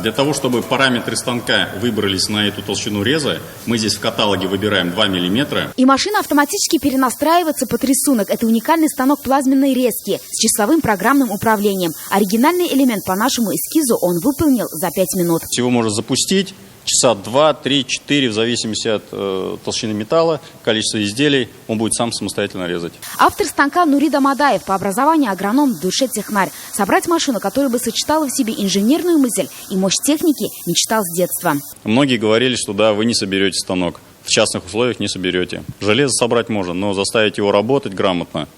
Для того, чтобы параметры станка выбрались на эту толщину реза, мы здесь в каталоге выбираем 2 мм. И машина автоматически перенастраивается под рисунок. Это уникальный станок плазменной резки с числовым программным управлением. Оригинальный элемент по нашему эскизу он выполнил за 5 минут. Всего можно запустить часа 2, 3, 4, в зависимости от толщины металла, количества изделий, он будет сам самостоятельно резать. Автор станка Нурида Мадаев, по образованию агроном, в душе технарь. Собрать машину, которая бы сочетала в себе инженерную мысль и мощь техники, мечтал с детства. Многие говорили, что да, вы не соберете станок, в частных условиях не соберете. Железо собрать можно, но заставить его работать грамотно —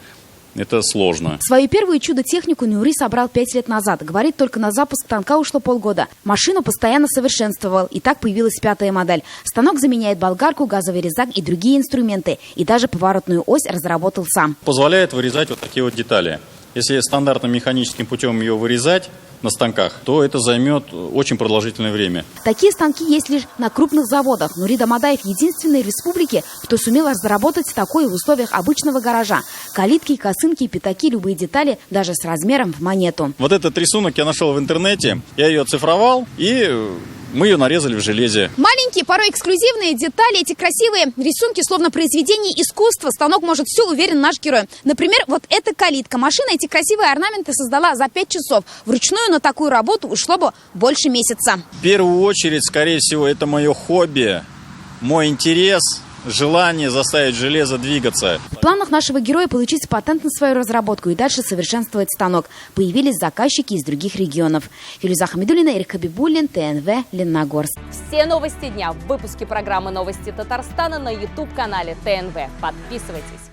это сложно. Свою первую чудо-технику Нури собрал 5 лет назад. Говорит, только на запуск станка ушло полгода. Машину постоянно совершенствовал, и так появилась 5-я модель. Станок заменяет болгарку, газовый резак и другие инструменты. И даже поворотную ось разработал сам. Позволяет вырезать вот такие вот детали. Если стандартным механическим путем ее вырезать на станках, то это займет очень продолжительное время. Такие станки есть лишь на крупных заводах. Нурида Мадаев единственный в республике, кто сумел разработать такое в условиях обычного гаража. Калитки, косынки, пятаки, любые детали, даже с размером в монету. Вот этот рисунок я нашел в интернете, я ее оцифровал, и мы ее нарезали в железе. Маленькие, порой эксклюзивные детали, эти красивые рисунки, словно произведение искусства. Станок может все, уверен наш герой. Например, вот эта калитка. Машина эти красивые орнаменты создала за 5 часов. Вручную на такую работу ушло бы больше месяца. В первую очередь, скорее всего, это мое хобби, мой интерес, желание заставить железо двигаться. В планах нашего героя получить патент на свою разработку и дальше совершенствовать станок. Появились заказчики из других регионов. Филюза Хамидуллина, Эрик Хабибуллин, ТНВ, Лениногорск. Все новости дня в выпуске программы «Новости Татарстана» на YouTube-канале ТНВ. Подписывайтесь.